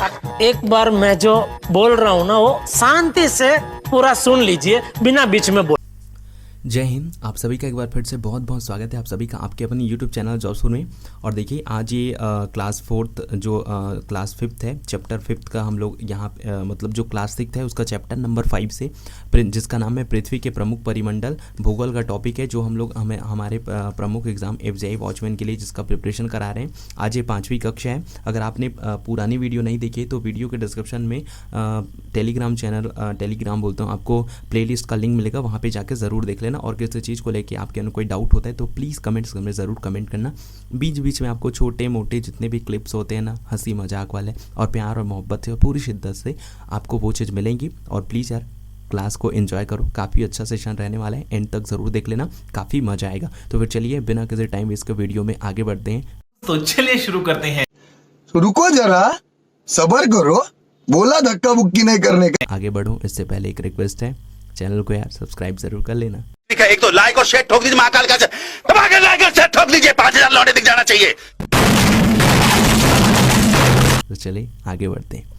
एक बार मैं जो बोल रहा हूँ ना वो शांति से पूरा सुन लीजिए बिना बीच में बोल। जय हिंद। आप सभी का एक बार फिर से बहुत बहुत स्वागत है आप सभी का आपके अपने यूट्यूब चैनल जॉब्स में। और देखिए आज ये क्लास 4th जो क्लास 5th है, चैप्टर 5th का हम लोग यहाँ मतलब जो क्लास 6th है उसका चैप्टर नंबर 5 से, जिसका नाम है पृथ्वी के प्रमुख परिमंडल, भूगोल का टॉपिक है जो हम लोग हमारे प्रमुख एग्जाम एफजेआई वॉचमैन के लिए जिसका प्रिपरेशन करा रहे हैं। आज ये 5वीं कक्षा है। अगर आपने पुरानी वीडियो नहीं देखी तो वीडियो के डिस्क्रिप्शन में टेलीग्राम चैनल, टेलीग्राम बोलता हूँ, आपको प्लेलिस्ट का लिंक मिलेगा, वहाँ पर जाकर ज़रूर देख लेना। और किसी चीज़ को लेके आपके अंदर कोई डाउट होता है तो प्लीज़ कमेंट्स में ज़रूर कमेंट करना। बीच बीच में आपको छोटे मोटे जितने भी क्लिप्स होते हैं ना, हंसी मजाक वाले और प्यार और मोहब्बत से और पूरी शिद्दत से आपको वो चीज़ मिलेंगी। और प्लीज़ यार क्लास को एंजॉय करो, काफ़ी अच्छा सेशन रहने वाला है, एंड तक ज़रूर देख लेना, काफ़ी मजा आएगा। तो फिर चलिए बिना किसी टाइम वेस्ट के वीडियो में आगे बढ़ते हैं। तो चलिए शुरू करते हैं। रुको जरा, सबर करो, बोला धक्का बुक्की नहीं करने का। आगे बढ़ो इससे पहले एक रिक्वेस्ट है, चैनल को यार सब्सक्राइब जरूर कर लेना। एक तो लाइक और शेयर ठोक दीजिए, महाकाल का दबा के लाइक और शेयर ठोक दीजिए, 5000 लौटे दिख जाना चाहिए। तो चलिए आगे बढ़ते हैं।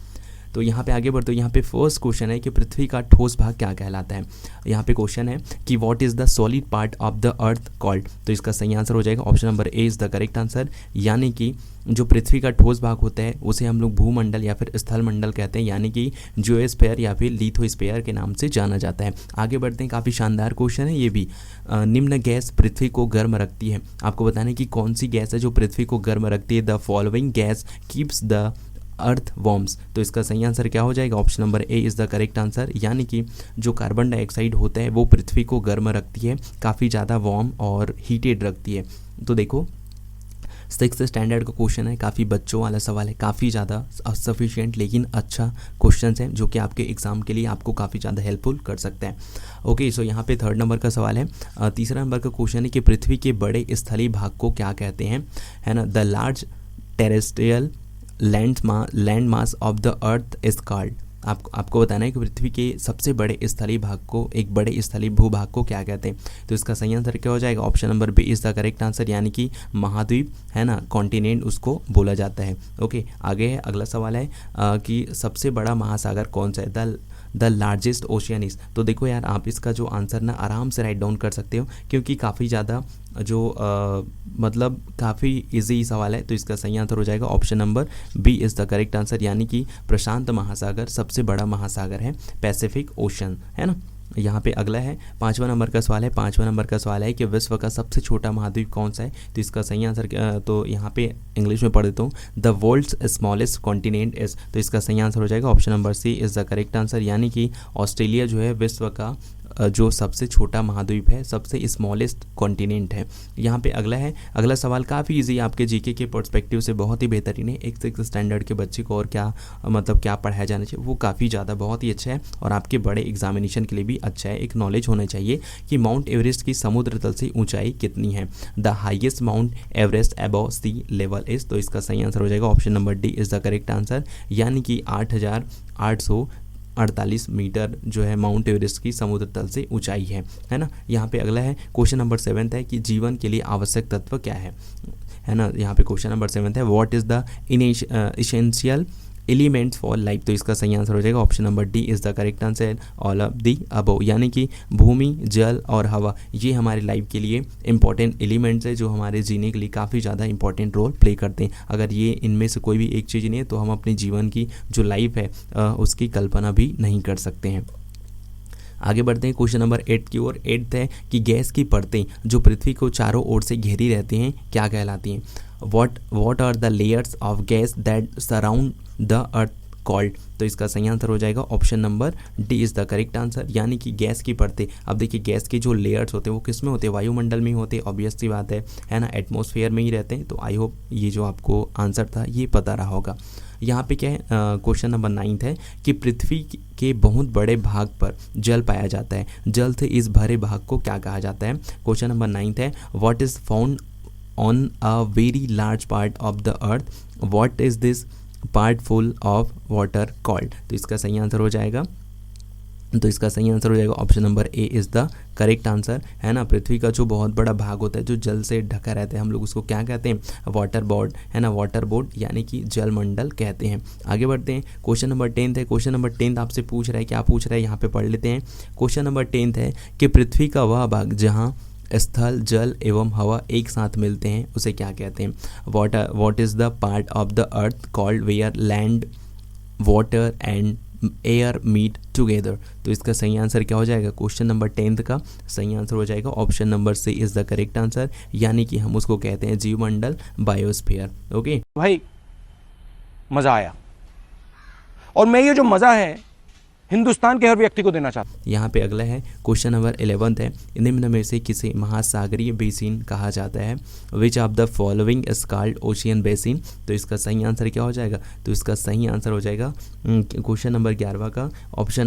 तो यहाँ पे आगे बढ़ते, यहाँ पे फर्स्ट क्वेश्चन है कि पृथ्वी का ठोस भाग क्या कहलाता है। यहाँ पे क्वेश्चन है कि what is the solid part of the earth called. तो इसका सही आंसर हो जाएगा option number A is the correct answer, यानी कि जो पृथ्वी का ठोस भाग होता है उसे हम लोग भूमंडल या फिर स्थल मंडल कहते हैं, यानी कि जियोस्फीयर या फिर लिथोस्फीयर के नाम से जाना जाता है। आगे बढ़ते हैं, काफ़ी शानदार क्वेश्चन है ये भी। निम्न गैस पृथ्वी को गर्म रखती है। आपको बताना है कि कौन सी गैस है जो पृथ्वी को गर्म रखती है। The following gas keeps the earth worms. तो इसका सही आंसर क्या हो जाएगा, option number A is the correct answer, यानी कि जो कार्बन डाइऑक्साइड होता है वो पृथ्वी को गर्म रखती है, काफ़ी ज़्यादा वार्म और हीटेड रखती है। तो देखो 6th स्टैंडर्ड का क्वेश्चन है, काफ़ी बच्चों वाला सवाल है, काफ़ी ज़्यादा सफिशिएंट लेकिन अच्छा क्वेश्चन है जो कि आपके एग्जाम के लिए आपको काफ़ी ज़्यादा हेल्पफुल कर सकता है। ओके, सो यहाँ पे 3rd नंबर का सवाल है। तीसरा नंबर का क्वेश्चन है कि पृथ्वी के बड़े स्थलीय भाग को क्या कहते हैं, है ना। The large terrestrial land mass of the earth is called. आपको बताना है कि पृथ्वी के सबसे बड़े स्थलीय भाग को, एक बड़े स्थलीय भूभाग को क्या कहते हैं। तो इसका सही आंसर क्या हो जाएगा, option number B is the correct answer, यानी कि महाद्वीप, है ना, कॉन्टिनेंट उसको बोला जाता है। ओके, आगे है अगला सवाल है कि सबसे बड़ा महासागर कौन सा है। The largest ocean is. तो देखो यार आप इसका जो आंसर ना आराम से राइट डाउन कर सकते हो क्योंकि काफ़ी ज़्यादा जो मतलब काफ़ी इजी सवाल है। तो इसका सही आंसर हो जाएगा option number B is the correct answer, यानी कि प्रशांत महासागर सबसे बड़ा महासागर है, पैसिफिक ओशन, है ना। यहाँ पे अगला है 5वां नंबर का सवाल है। 5वां नंबर का सवाल है कि विश्व का सबसे छोटा महाद्वीप कौन सा है। तो इसका सही आंसर तो यहाँ पे इंग्लिश में पढ़ देता हूँ, the world's smallest continent is. तो इसका सही आंसर हो जाएगा option number C is the correct answer, यानी कि ऑस्ट्रेलिया जो है विश्व का जो सबसे छोटा महाद्वीप है, सबसे स्मॉलेस्ट कॉन्टिनेंट है। यहाँ पे अगला है, अगला सवाल काफ़ी इजी आपके जीके के पर्सपेक्टिव से बहुत ही बेहतरीन है। एक 6th स्टैंडर्ड के बच्चे को और क्या मतलब क्या पढ़ाया जाना चाहिए वो काफ़ी ज़्यादा बहुत ही अच्छा है और आपके बड़े एग्जामिनेशन के लिए भी अच्छा है। एक नॉलेज होना चाहिए कि माउंट एवरेस्ट की समुद्र तल से ऊंचाई कितनी है। The highest Mount Everest above sea level is. तो इसका सही आंसर हो जाएगा option number D is the correct answer, यानी कि 8,848 मीटर जो है माउंट एवरेस्ट की समुद्र तल से ऊंचाई है ना। यहाँ पे अगला है क्वेश्चन नंबर 7 है कि जीवन के लिए आवश्यक तत्व क्या है ना। यहाँ पे क्वेश्चन नंबर 7 है what is the essential elements for life. तो इसका सही आंसर हो जाएगा option number D is the correct answer, all of the above, यानी कि भूमि, जल और हवा ये हमारे लाइफ के लिए इंपॉर्टेंट एलिमेंट्स है जो हमारे जीने के लिए काफ़ी ज़्यादा इंपॉर्टेंट रोल प्ले करते हैं। अगर ये इनमें से कोई भी एक चीज़ नहीं है तो हम अपने जीवन की जो लाइफ है उसकी कल्पना भी नहीं कर सकते हैं। आगे बढ़ते हैं क्वेश्चन नंबर 8 की ओर। 8 है कि गैस की परतें जो पृथ्वी को चारों ओर से घेरी रहती हैं क्या कहलाती हैं। What are the layers of gas that surround the earth called। तो इसका सही आंसर हो जाएगा option number D is the correct answer, यानी कि गैस की परतें। अब देखिए गैस के जो लेयर्स होते हैं वो किस में होते हैं, वायुमंडल में ही होते हैं, ऑब्वियस सी बात है ना, एटमॉस्फेयर में ही रहते हैं। तो आई होप ये जो आपको आंसर था ये पता रहा होगा। यहाँ पे क्या है क्वेश्चन नंबर 9 है कि पृथ्वी के बहुत बड़े भाग पर जल पाया जाता है, जल से इस भरे भाग को क्या कहा जाता है। क्वेश्चन नंबर 9 है what is found on a very large part of the earth, what is this part full of water called. तो इसका सही आंसर हो जाएगा तो इसका सही आंसर हो जाएगा option number A is the correct answer, है ना। पृथ्वी का जो बहुत बड़ा भाग होता है जो जल से ढका रहता है, हम लोग उसको क्या कहते हैं, वाटर बोर्ड, है ना, वाटर बोर्ड यानी कि जलमंडल कहते हैं। आगे बढ़ते हैं, क्वेश्चन नंबर 10 है। क्वेश्चन नंबर 10 आपसे पूछ रहा है, क्या पूछ रहा है यहाँ पे पढ़ लेते हैं। क्वेश्चन नंबर 10 है कि पृथ्वी का वह भाग जहाँ स्थल, जल एवं हवा एक साथ मिलते हैं उसे क्या कहते हैं। What is the part of the earth called where land, water and air meet together. तो इसका सही आंसर क्या हो जाएगा, क्वेश्चन नंबर 10 का सही आंसर हो जाएगा option number C is the correct answer, यानी कि हम उसको कहते हैं जीवमंडल, बायोस्फीयर। ओके भाई मजा आया, और मैं ये जो मजा है हिंदुस्तान के हर व्यक्ति को देना चाहता हूं। यहाँ पे अगला है क्वेश्चन नंबर 11 है, निम्न में से किसे महासागरीय बेसिन कहा जाता है। Which of the following is called ocean basin. तो इसका सही आंसर क्या हो जाएगा, तो इसका सही आंसर हो जाएगा क्वेश्चन नंबर 11 का ऑप्शन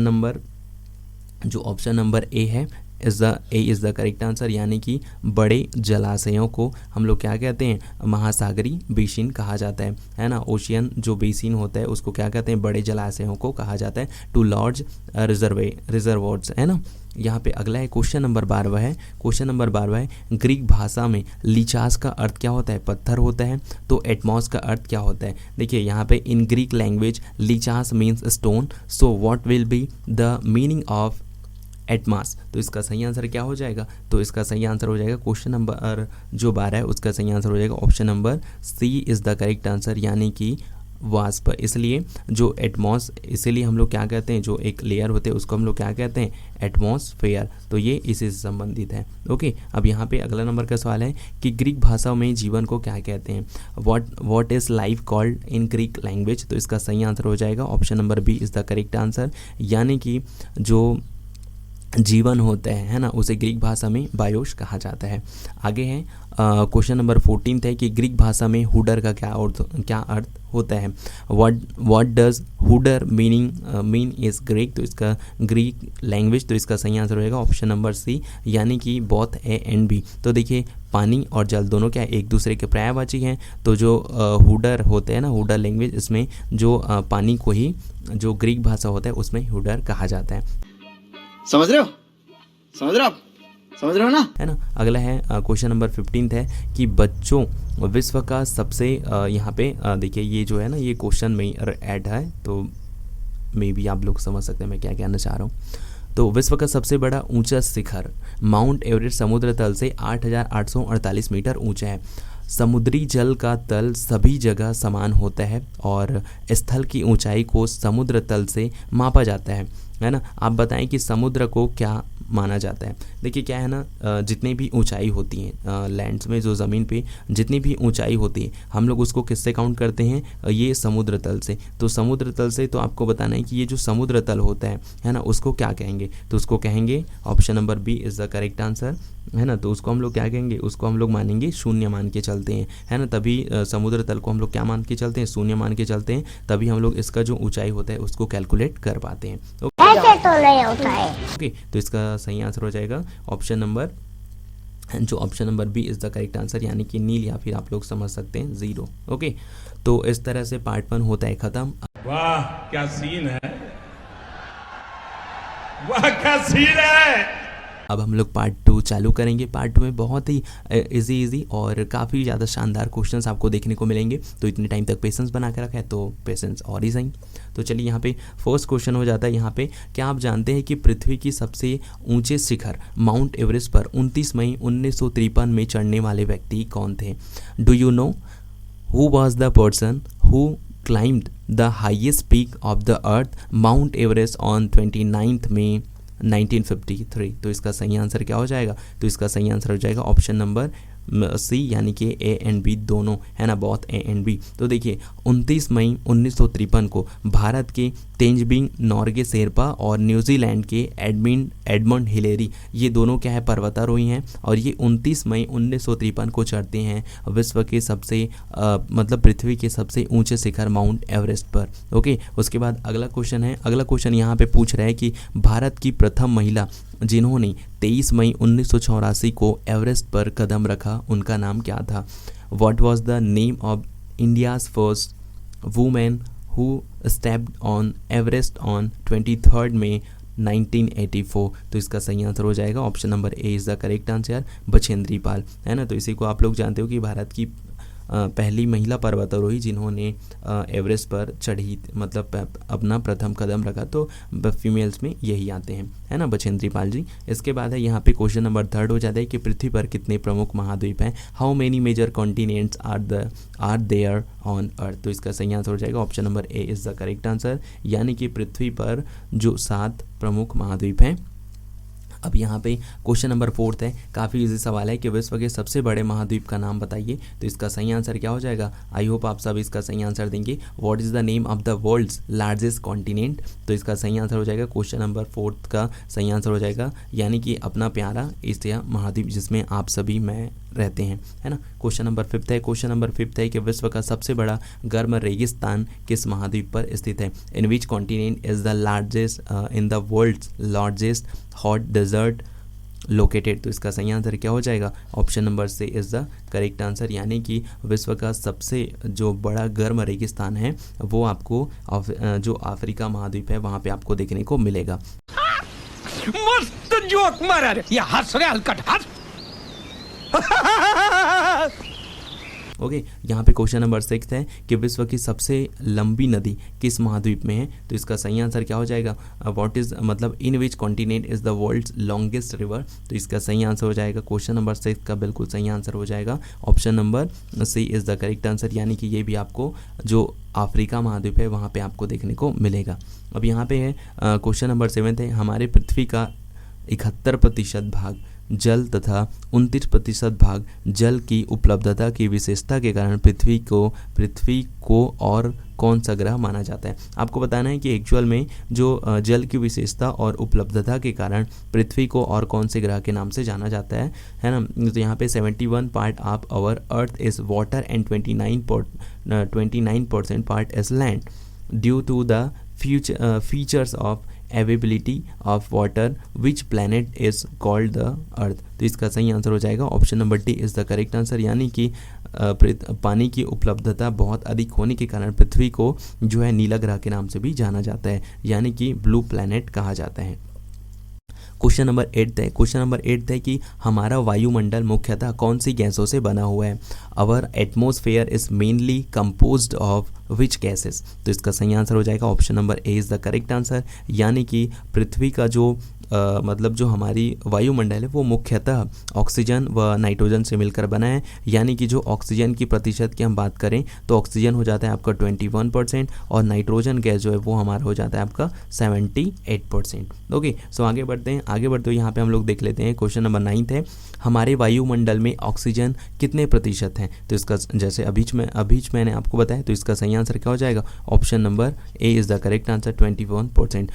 नंबर ए है, इज़ द करेक्ट आंसर, यानी कि बड़े जलाशयों को हम लोग क्या कहते हैं, महासागरीय बेसिन कहा जाता है ना। ओशियन जो बेसिन होता है उसको क्या कहते हैं, बड़े जलाशयों को कहा जाता है, टू लार्ज रिजर्वोयर्स, है ना। यहाँ पे अगला है क्वेश्चन नंबर 12 है। क्वेश्चन नंबर 12 है, ग्रीक भाषा में लिचास का अर्थ क्या होता है, पत्थर होता है। तो एटमॉस का अर्थ क्या होता है, देखिए यहाँ पे इन ग्रीक लैंग्वेज लिचास means stone, so what will be the meaning of एटमास। तो इसका सही आंसर क्या हो जाएगा, तो इसका सही आंसर हो जाएगा क्वेश्चन नंबर जो 12 है उसका सही आंसर हो जाएगा option number C is the correct answer, यानी कि वाष्प। इसलिए जो एटमॉस, इसीलिए हम लोग क्या कहते हैं, जो एक लेयर होते हैं उसको हम लोग क्या कहते हैं, एटमॉस्फेयर। तो ये इसी से संबंधित है। ओके, अब यहाँ पे अगला नंबर का सवाल है कि ग्रीक भाषा में जीवन को क्या कहते हैं। What is life called in Greek language. तो इसका सही आंसर हो जाएगा option number B is the correct answer, यानी कि जो जीवन होता है ना, उसे ग्रीक भाषा में बायोस कहा जाता है। आगे है क्वेश्चन नंबर 14 है कि ग्रीक भाषा में हुडर का क्या अर्थ होता है। व्हाट डज हुडर मीन इज ग्रीक। तो इसका ग्रीक लैंग्वेज, तो इसका सही आंसर होगा ऑप्शन नंबर सी, यानी कि बोथ ए एंड बी। तो देखिए पानी और जल दोनों क्या एक दूसरे के पर्यायवाची हैं। तो जो हुडर होते हैं ना, हुडर लैंग्वेज, इसमें जो पानी को ही जो ग्रीक भाषा होता है उसमें हुडर कहा जाता है। समझ रहे हो ना, है ना। अगला है क्वेश्चन नंबर 15 है कि बच्चों विश्व का सबसे यहाँ पे देखिए ये जो है ना, ये क्वेश्चन में ऐड है, तो मे बी आप लोग समझ सकते हैं मैं क्या कहना चाह रहा हूँ। तो विश्व का सबसे बड़ा ऊंचा शिखर माउंट एवरेस्ट समुद्र तल से 8,848 मीटर ऊंचा है। समुद्री जल का तल सभी जगह समान होता है और स्थल की ऊंचाई को समुद्र तल से मापा जाता है ना। आप बताएं कि समुद्र को क्या माना जाता है। देखिए क्या है ना, जितनी भी ऊंचाई होती है लैंड्स में, जो ज़मीन पे जितनी भी ऊंचाई होती है, हम लोग उसको किससे काउंट करते हैं, ये समुद्र तल से। तो समुद्र तल से तो आपको बताना है कि ये जो समुद्र तल होता है ना, उसको क्या कहेंगे। तो उसको कहेंगे option number B is the correct answer, है ना। तो उसको हम लोग क्या कहेंगे, उसको हम लोग मानेंगे शून्य मान के चलते हैं, है ना। तभी समुद्र तल को हम लोग क्या मान के चलते हैं, शून्य मान के चलते हैं, तभी हम लोग इसका जो ऊंचाई होता है उसको कैलकुलेट कर पाते हैं। ऐसे तो नहीं होता है। ओके, तो इसका सही आंसर हो जाएगा option number B is the correct answer, यानी कि नील, या फिर आप लोग समझ सकते हैं 0। ओके, तो इस तरह से पार्ट 1 होता है खत्म। वाह क्या सीन है, वाह क्या सीन है। अब हम लोग पार्ट 2 चालू करेंगे। पार्ट 2 में बहुत ही इजी और काफ़ी ज़्यादा शानदार क्वेश्चंस आपको देखने को मिलेंगे। तो इतने टाइम तक पेशेंस बना के रखा है तो पेशेंस और ही सही। तो चलिए यहाँ पे फर्स्ट क्वेश्चन हो जाता है। यहाँ पे क्या आप जानते हैं कि पृथ्वी की सबसे ऊंचे शिखर माउंट एवरेस्ट पर 29 मई 1953 में चढ़ने वाले व्यक्ति कौन थे। Do you know who was the person who climbed the highest peak of the earth mount Everest on 29 मई 1953। तो इसका सही आंसर क्या हो जाएगा, तो इसका सही आंसर हो जाएगा ऑप्शन नंबर सी, यानी कि ए एंड बी दोनों, है ना, बहुत ए एंड बी। तो देखिए 29 मई 1953 को भारत के तेंजबिंग नॉर्गे शेरपा और न्यूजीलैंड के एडमंड हिलेरी, ये दोनों क्या है, पर्वतारोही हैं, और ये 29 मई 1953 को चढ़ते हैं विश्व के सबसे मतलब पृथ्वी के सबसे ऊंचे शिखर माउंट एवरेस्ट पर। ओके, उसके बाद अगला क्वेश्चन है। अगला क्वेश्चन यहाँ पे पूछ रहा है कि भारत की प्रथम महिला जिन्होंने 23 मई 1984 को एवरेस्ट पर कदम रखा, उनका नाम क्या था। What was the name of India's first women who stepped on Everest on 23 May 1984। तो इसका सही आंसर हो जाएगा option number A is the correct answer, Bachendri Pal, है ना। तो इसी को आप लोग जानते हो कि भारत की पहली महिला पर्वतारोही जिन्होंने एवरेस्ट पर चढ़ी, मतलब अपना प्रथम कदम रखा, तो फीमेल्स में यही आते हैं, है ना, बछेंद्री पाल जी। इसके बाद है यहाँ पे क्वेश्चन नंबर 3 हो जाता है कि पृथ्वी पर कितने प्रमुख महाद्वीप हैं, how many major continents are there on earth. तो इसका सही आंसर हो जाएगा option number A is the correct answer, यानी कि पृथ्वी पर जो 7 प्रमुख महाद्वीप हैं। अब यहाँ पे क्वेश्चन नंबर 4 है, काफ़ी इजी सवाल है कि विश्व के सबसे बड़े महाद्वीप का नाम बताइए। तो इसका सही आंसर क्या हो जाएगा, आई होप आप सब इसका सही आंसर देंगे। What is the name of the world's largest continent. तो इसका सही आंसर हो जाएगा क्वेश्चन नंबर 4 का सही आंसर हो जाएगा, यानी कि अपना प्यारा एशिया महाद्वीप जिसमें आप सभी मैं रहते हैं, है ना। क्वेश्चन नंबर 5 है, क्वेश्चन नंबर 5 है कि विश्व का सबसे बड़ा गर्म रेगिस्तान किस महाद्वीप पर स्थित है। In which continent is the largest in the world's largest hot desert located. तो इसका सही आंसर क्या हो जाएगा, option number C is the correct answer, यानी कि विश्व का सबसे जो बड़ा गर्म रेगिस्तान है वो आपको जो अफ्रीका महाद्वीप है वहाँ पे आपको देखने को मिलेगा। मस्त जोक मारा रे, ये हंस रे हलकट हंस। ओके, यहाँ पे क्वेश्चन नंबर 6 है कि विश्व की सबसे लंबी नदी किस महाद्वीप में है। तो इसका सही आंसर क्या हो जाएगा, व्हाट इज मतलब in which continent is the world's longest river. तो इसका सही आंसर हो जाएगा क्वेश्चन नंबर 6 का बिल्कुल सही आंसर हो जाएगा option number C is the correct answer, यानी कि ये भी आपको जो अफ्रीका महाद्वीप है वहाँ पे आपको देखने को मिलेगा। अब यहाँ पे है क्वेश्चन नंबर 7 है, हमारे पृथ्वी का 71% भाग जल तथा 29% भाग जल की उपलब्धता की विशेषता के कारण पृथ्वी को और कौन सा ग्रह माना जाता है। आपको बताना है कि एक्चुअल में जो जल की विशेषता और उपलब्धता के कारण पृथ्वी को और कौन से ग्रह के नाम से जाना जाता है ना। तो यहाँ पे 71 part of our earth is water and 29% part is land due to the features of availability of water which planet is called the earth. तो इसका सही आंसर हो जाएगा option number D is the correct answer, यानी कि पानी की उपलब्धता बहुत अधिक होने के कारण पृथ्वी को जो है नीला ग्रह के नाम से भी जाना जाता है, यानी कि ब्लू प्लैनेट कहा जाता है। क्वेश्चन नंबर 8 है, क्वेश्चन नंबर 8 है कि हमारा वायुमंडल मुख्यतः कौन सी गैसों से बना हुआ है। Our atmosphere is mainly composed of which gases. तो इसका सही आंसर हो जाएगा option number A is the correct answer, यानी कि पृथ्वी का जो मतलब जो हमारी वायुमंडल है वो मुख्यतः ऑक्सीजन व नाइट्रोजन से मिलकर बना है, यानी कि जो ऑक्सीजन की प्रतिशत की हम बात करें तो ऑक्सीजन हो जाता है आपका 21% और नाइट्रोजन गैस जो है वो हमारा हो जाता है आपका 78%। ओके, सो आगे बढ़ते हैं। यहाँ पे हम लोग देख लेते हैं क्वेश्चन नंबर 9 है, हमारे वायुमंडल में ऑक्सीजन कितने प्रतिशत है। तो इसका जैसे अभी मैंने आपको बताया, तो इसका सही आंसर क्या हो जाएगा, option number A is the correct answer 21%।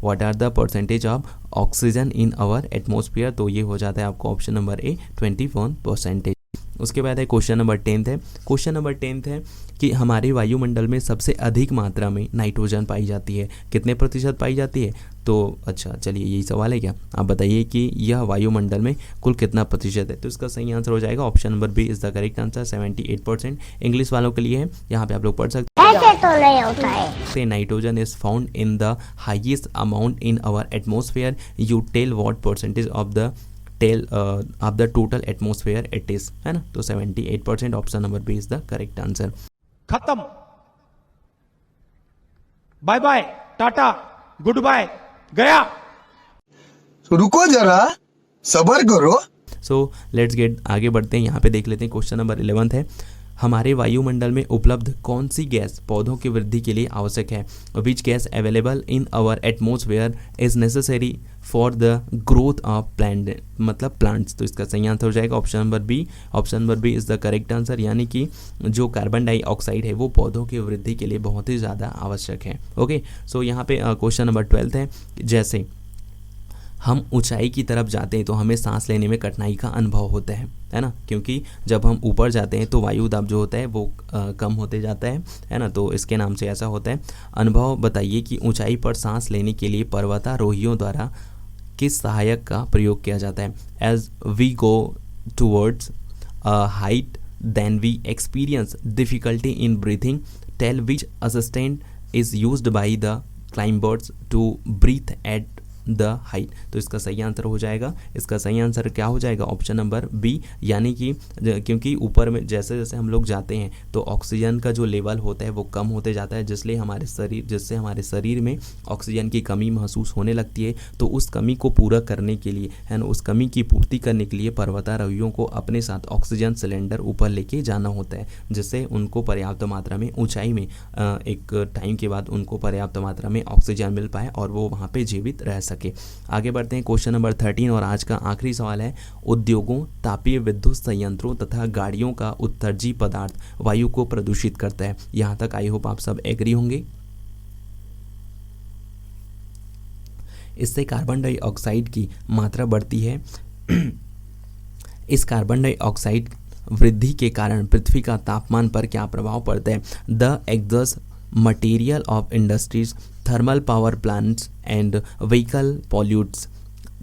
What are the percentage of oxygen in our atmosphere? तो ये हो जाता है आपको ऑप्शन नंबर ए 21%। उसके बाद है क्वेश्चन नंबर 10 है, क्वेश्चन नंबर 10 है कि हमारे वायुमंडल में सबसे अधिक मात्रा में नाइट्रोजन पाई जाती है, कितने प्रतिशत पाई जाती है। तो अच्छा चलिए यही सवाल है क्या, आप बताइए कि यह वायुमंडल में कुल कितना प्रतिशत है। तो इसका सही आंसर हो जाएगा option number B is the correct answer 78%। English वालों के लिए है, यहाँ पे आप लोग पढ़ सकते हैं, ऐसे तो नहीं होता है। Nitrogen is found in the highest amount in our atmosphere, you tell what percentage of the total atmosphere it is, है ना। तो 78%, option number B is the correct answer. खत्म, bye bye, Tata, goodbye, गया। रुको जरा, सबर करो। So let's get आगे बढ़ते हैं। यहाँ पे देख लेते हैं क्वेश्चन नंबर 11 है, हमारे वायुमंडल में उपलब्ध कौन सी गैस पौधों की वृद्धि के लिए आवश्यक है। Which gas available in our atmosphere is necessary for the growth of plants. तो इसका सही आंसर हो जाएगा option number B. Option number B is the correct answer, यानी कि जो कार्बन डाइऑक्साइड है वो पौधों की वृद्धि के लिए बहुत ही ज़्यादा आवश्यक है। ओके, सो यहाँ पे क्वेश्चन नंबर 12 है, जैसे हम ऊंचाई की तरफ जाते हैं तो हमें सांस लेने में कठिनाई का अनुभव होता है ना, क्योंकि जब हम ऊपर जाते हैं तो वायु दाब जो होता है वो कम होते जाता है ना, तो इसके नाम से ऐसा होता है। अनुभव बताइए कि ऊंचाई पर सांस लेने के लिए पर्वतारोहियों द्वारा किस सहायक का प्रयोग किया जाता है। As we go towards height then we experience difficulty in breathing, tell which assistant is used by the climbers to breathe at the height. तो इसका सही आंसर हो जाएगा, इसका सही आंसर क्या हो जाएगा? ऑप्शन नंबर बी, यानी कि क्योंकि ऊपर में जैसे जैसे हम लोग जाते हैं तो ऑक्सीजन का जो लेवल होता है वो कम होते जाता है, जिससे हमारे शरीर में ऑक्सीजन की कमी महसूस होने लगती है। तो उस कमी को पूरा करने के लिए है ना, उस कमी की पूर्ति करने के लिए पर्वतारोहियों को अपने साथ ऑक्सीजन सिलेंडर ऊपर लेके जाना होता है, जिससे उनको पर्याप्त मात्रा में ऊंचाई में एक टाइम के बाद उनको पर्याप्त मात्रा में ऑक्सीजन मिल पाए और वो वहाँ पे जीवित रह सके। आगे बढ़ते हैं, क्वेश्चन नंबर 13 और आज का आखिरी सवाल है, उद्योगों, तापीय विद्युत संयंत्रों तथा गाड़ियों का उत्सर्जी पदार्थ वायु को प्रदूषित करता है। यहाँ तक आई होप आप सब एग्री होंगे। इससे कार्बन डाइऑक्साइड की मात्रा बढ़ती है। इस कार्बन डाइऑक्साइड वृद्धि के कारण पृथ्वी का तापमान पर क्या प्रभाव पड़ता है? The exhaust material of industries, thermal power plants and vehicle pollutes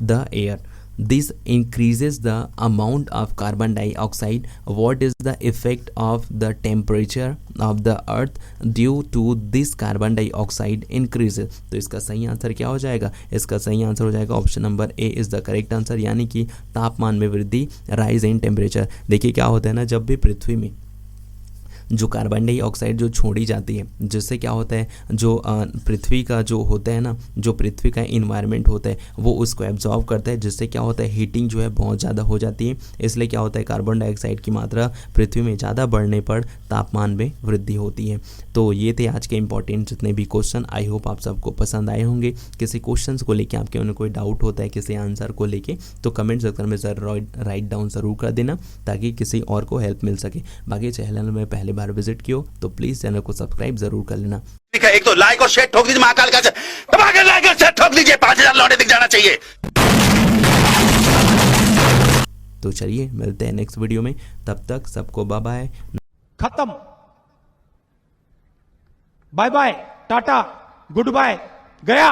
the air. This increases the amount of carbon dioxide. What is the effect of the temperature of the earth due to this carbon dioxide increases? तो इसका सही answer क्या हो जाएगा? इसका सही answer हो जाएगा option number A is the correct answer, यानी कि तापमान में वृद्धि, राइज इन टेम्परेचर। देखिए क्या होता है ना, जब भी पृथ्वी में जो कार्बन डाइऑक्साइड जो छोड़ी जाती है, जिससे क्या होता है, जो पृथ्वी का जो होता है ना, जो पृथ्वी का इन्वायरमेंट होता है वो उसको एब्जॉर्ब करता है, जिससे क्या होता है, हीटिंग जो है बहुत ज़्यादा हो जाती है। इसलिए क्या होता है, कार्बन डाइऑक्साइड की मात्रा पृथ्वी में ज़्यादा बढ़ने पर तापमान में वृद्धि होती है। तो ये थे आज के इंपॉर्टेंट जितने भी क्वेश्चन। आई होप आप सबको पसंद आए होंगे। किसी क्वेश्चन को लेके आपके उन्हें कोई डाउट होता है किसी आंसर को लेके, तो कमेंट सेक्शन में ज़रूर राइट डाउन ज़रूर कर देना, ताकि किसी और को हेल्प मिल सके। बाकी चैनल में पहले बार विजिट किया तो प्लीज चैनल को सब्सक्राइब जरूर कर लेना। एक तो लाइक और शेयर ठोक दीजिए, महाकाल का दबा के लाइक और शेयर ठोक दीजिए, 5000 लौटे दिख जाना चाहिए। तो चलिए मिलते हैं नेक्स्ट वीडियो में, तब तक सबको बाय बाय। खत्म, bye bye, Tata, goodbye, गया।